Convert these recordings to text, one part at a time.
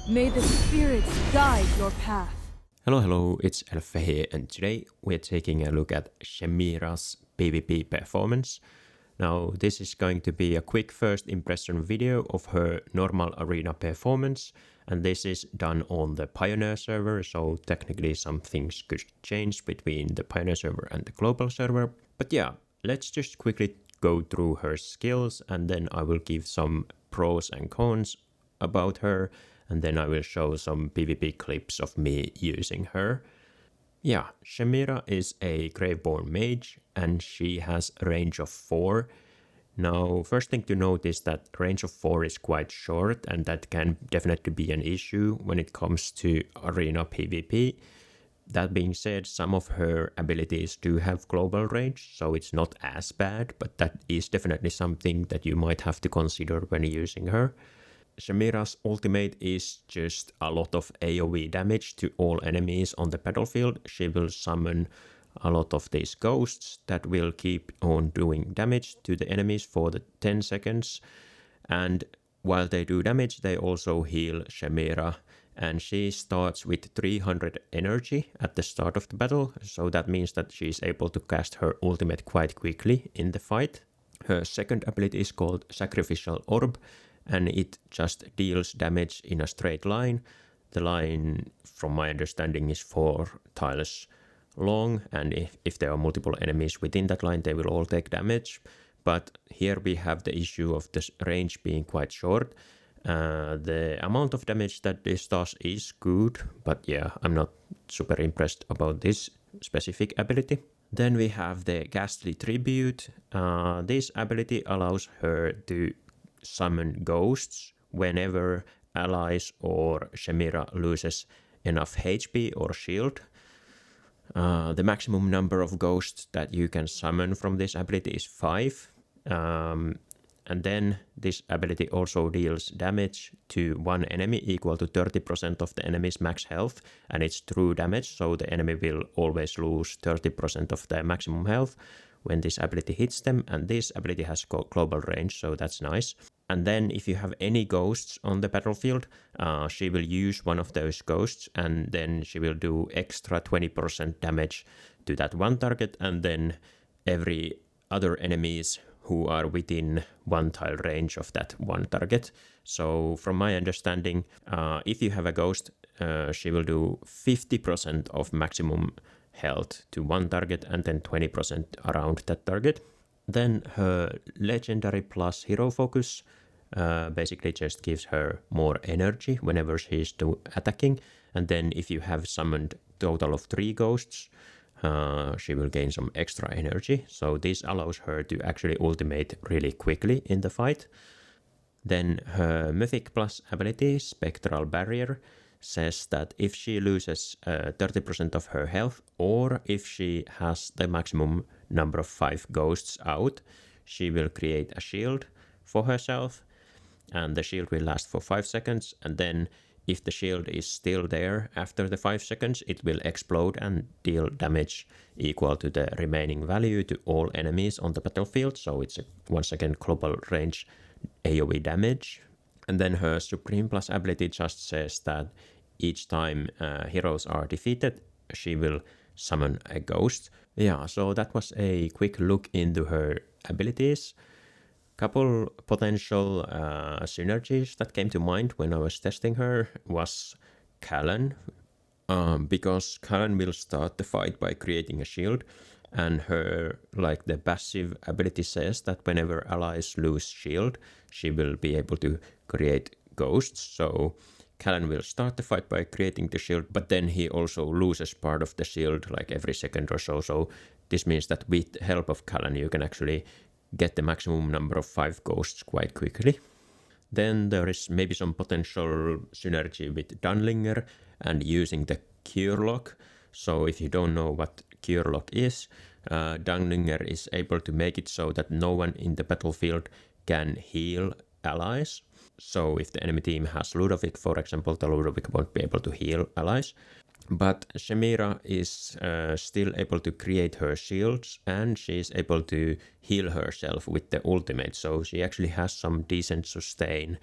May the spirits guide your path. Hello, it's Alpha here, and today we're taking a look at Shemira's PvP performance. Now, this is going to be a quick first impression video of her normal arena performance, and this is done on the Pioneer server, so technically some things could change between the Pioneer server and the global server. But yeah, let's just quickly go through her skills, and then I will give some pros and cons about her, and then I will show some PvP clips of me using her. Yeah, Shemira is a Graveborn mage, and she has a range of 4. Now, first thing to note is that range of 4 is quite short, and that can definitely be an issue when it comes to arena PvP. That being said, some of her abilities do have global range, so it's not as bad, but that is definitely something that you might have to consider when using her. Shemira's ultimate is just a lot of AoE damage to all enemies on the battlefield. She will summon a lot of these ghosts that will keep on doing damage to the enemies for the 10 seconds. And while they do damage, they also heal Shemira. And she starts with 300 energy at the start of the battle, so that means that she's able to cast her ultimate quite quickly in the fight. Her second ability is called Sacrificial Orb, and it just deals damage in a straight line. The line, from my understanding, is 4 tiles long, and if there are multiple enemies within that line, they will all take damage. But here we have the issue of the range being quite short. The amount of damage that this does is good, but yeah, I'm not super impressed about this specific ability. Then we have the Ghastly Tribute. This ability allows her to summon ghosts whenever allies or Shemira loses enough HP or shield. The maximum number of ghosts that you can summon from this ability is 5. And then this ability also deals damage to one enemy equal to 30% of the enemy's max health, and it's true damage, so the enemy will always lose 30% of their maximum health when this ability hits them, and this ability has global range, so that's nice. And then if you have any ghosts on the battlefield, she will use one of those ghosts, and then she will do extra 20% damage to that one target, and then every other enemies who are within 1 tile range of that one target. So from my understanding, if you have a ghost, she will do 50% of maximum health to one target and then 20% around that target. Then her legendary plus hero focus basically just gives her more energy whenever she's attacking. And then if you have summoned total of 3 ghosts, she will gain some extra energy. So this allows her to actually ultimate really quickly in the fight. Then her Mythic Plus ability, Spectral Barrier, says that if she loses 30% of her health, or if she has the maximum number of 5 ghosts out, she will create a shield for herself, and the shield will last for 5 seconds, and then if the shield is still there after the 5 seconds, it will explode and deal damage equal to the remaining value to all enemies on the battlefield, so it's once again global range AoE damage. And then her Supreme Plus ability just says that each time heroes are defeated, she will summon a ghost. Yeah, so that was a quick look into her abilities. Couple potential synergies that came to mind when I was testing her was Callan, because Callan will start the fight by creating a shield, and her, like, the passive ability says that whenever allies lose shield, she will be able to create ghosts. So Callan will start the fight by creating the shield, but then he also loses part of the shield like every second or so. So this means that with the help of Callan, you can actually get the maximum number of 5 ghosts quite quickly. Then there is maybe some potential synergy with Dunlinger and using the Cure Lock. So if you don't know what Cure Lock is, Dunlinger is able to make it so that no one in the battlefield can heal allies. So if the enemy team has Ludovic, for example, the Ludovic won't be able to heal allies. But Shemira is still able to create her shields, and she's able to heal herself with the ultimate, so she actually has some decent sustain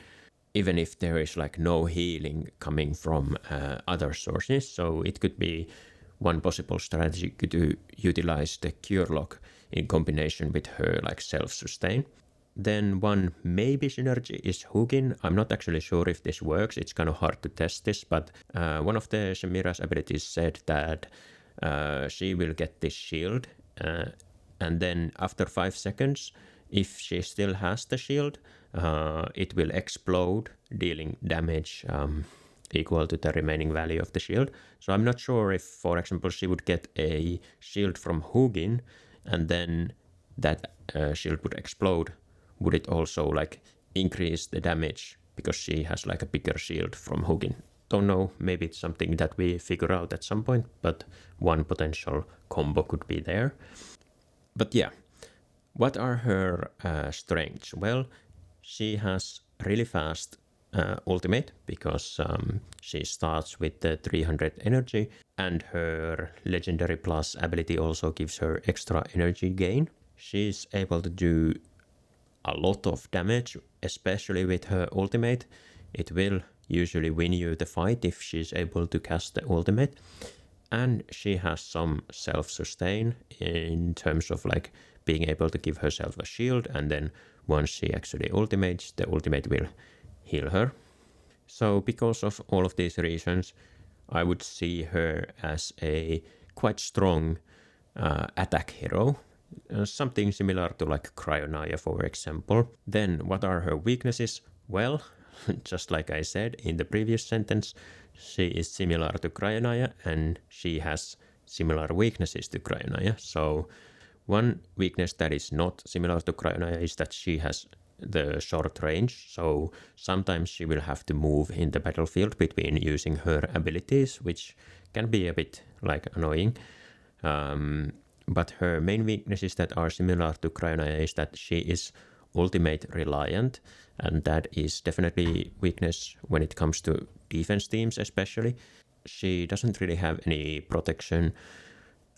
even if there is like no healing coming from other sources. So it could be one possible strategy to utilize the cure lock in combination with her like self-sustain. Then one maybe synergy is Hugin. I'm not actually sure if this works. It's kind of hard to test this, but one of the Shemira's abilities said that she will get this shield, and then after 5 seconds, if she still has the shield, it will explode, dealing damage equal to the remaining value of the shield. So I'm not sure if, for example, she would get a shield from Hugin, and then that shield would explode. Would it also like increase the damage because she has like a bigger shield from Hugin? Don't know, maybe it's something that we figure out at some point, but one potential combo could be there. But yeah, what are her strengths? Well, she has really fast ultimate because she starts with the 300 energy, and her legendary plus ability also gives her extra energy gain. She's able to do a lot of damage, especially with her ultimate. It will usually win you the fight if she's able to cast the ultimate. And she has some self-sustain in terms of like being able to give herself a shield, and then once she actually ultimates, the ultimate will heal her. So because of all of these reasons, I would see her as a quite strong attack hero. Something similar to like Cryonaya, for example. Then what are her weaknesses? Well, just like I said in the previous sentence, she is similar to Cryonaya and she has similar weaknesses to Cryonaya. So one weakness that is not similar to Cryonaya is that she has the short range, so sometimes she will have to move in the battlefield between using her abilities, which can be a bit like annoying. But her main weaknesses that are similar to Cryonaya is that she is ultimate reliant, and that is definitely weakness when it comes to defense teams especially. She doesn't really have any protection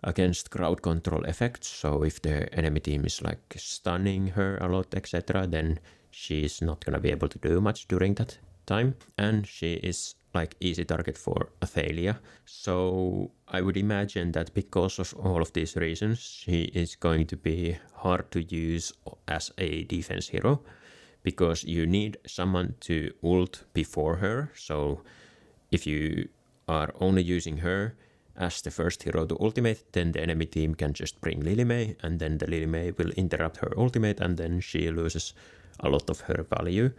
against crowd control effects, so if the enemy team is like stunning her a lot, etc., then she's not gonna be able to do much during that time. And she is like easy target for Athalia, so I would imagine that because of all of these reasons, she is going to be hard to use as a defense hero, because you need someone to ult before her. So if you are only using her as the first hero to ultimate, then the enemy team can just bring Lilimei, and then the Lilimei will interrupt her ultimate, and then she loses a lot of her value.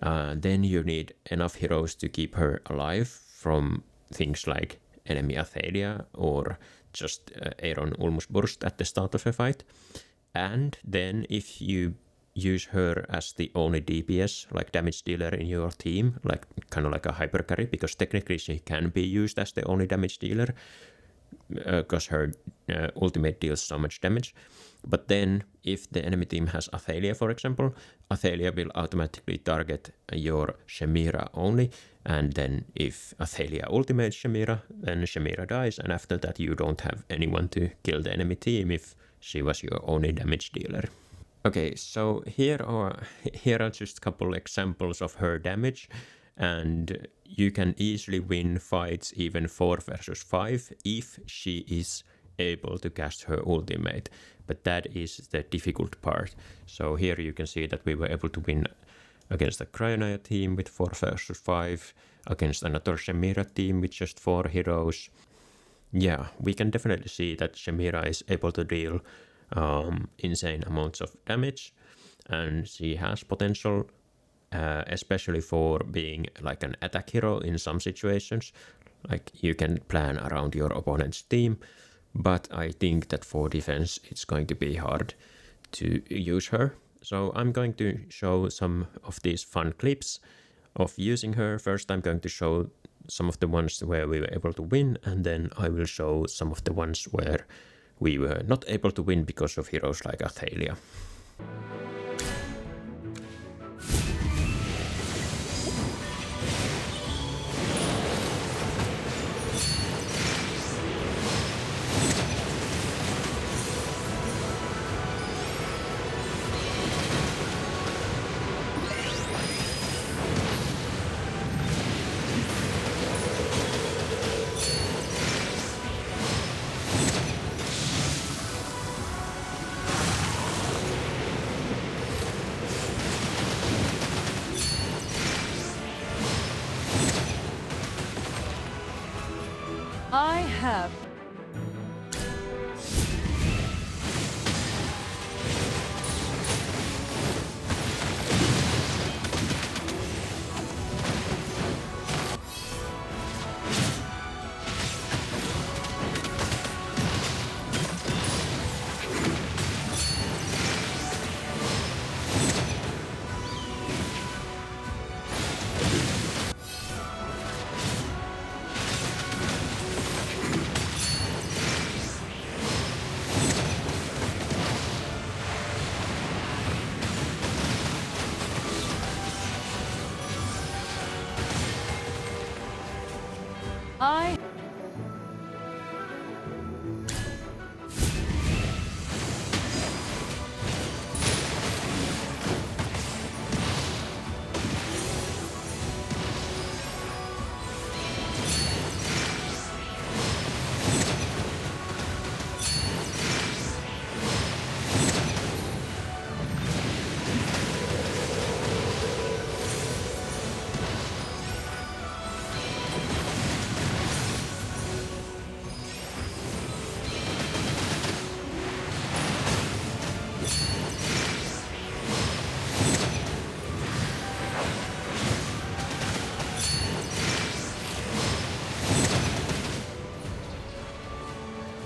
Then you need enough heroes to keep her alive from things like enemy Athalia or just Aaron Ulmus Burst at the start of a fight. And then if you use her as the only DPS, like damage dealer in your team, like kind of like a hyper carry, because technically she can be used as the only damage dealer because her ultimate deals so much damage. But then if the enemy team has Athalia, for example, Athalia will automatically target your Shemira only, and then if Athalia ultimates Shemira, then Shemira dies, and after that you don't have anyone to kill the enemy team if she was your only damage dealer. Okay, so here are just a couple examples of her damage, and you can easily win fights even 4 versus 5 if she is able to cast her ultimate, but that is the difficult part. So here you can see that we were able to win against a Cryonaya team with 4 versus 5, against another Shemira team with just 4 heroes. Yeah, we can definitely see that Shemira is able to deal insane amounts of damage, and she has potential, especially for being like an attack hero in some situations. Like you can plan around your opponent's team, but I think that for defense it's going to be hard to use her. So I'm going to show some of these fun clips of using her. First I'm going to show some of the ones where we were able to win, and then I will show some of the ones where we were not able to win because of heroes like Athalia. I have.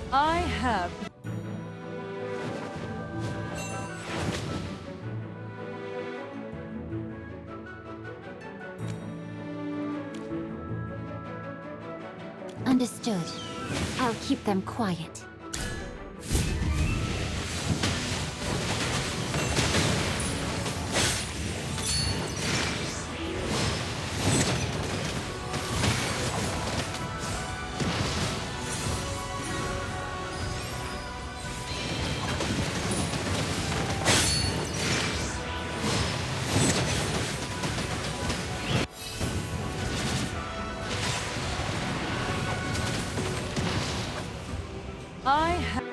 I have. Understood. I'll keep them quiet. I have.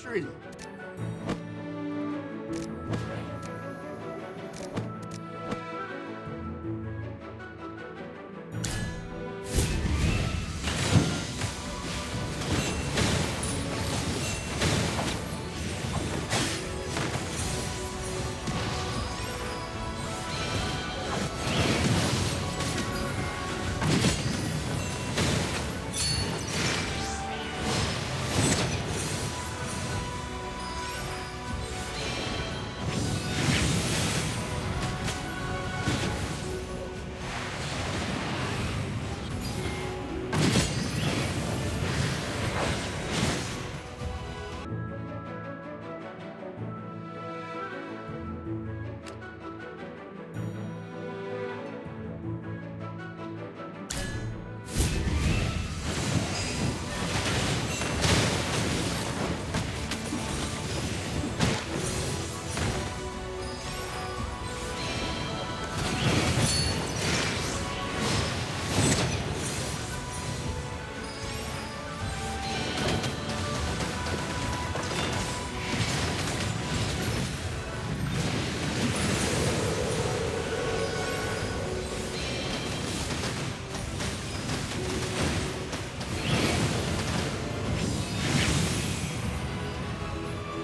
Tree.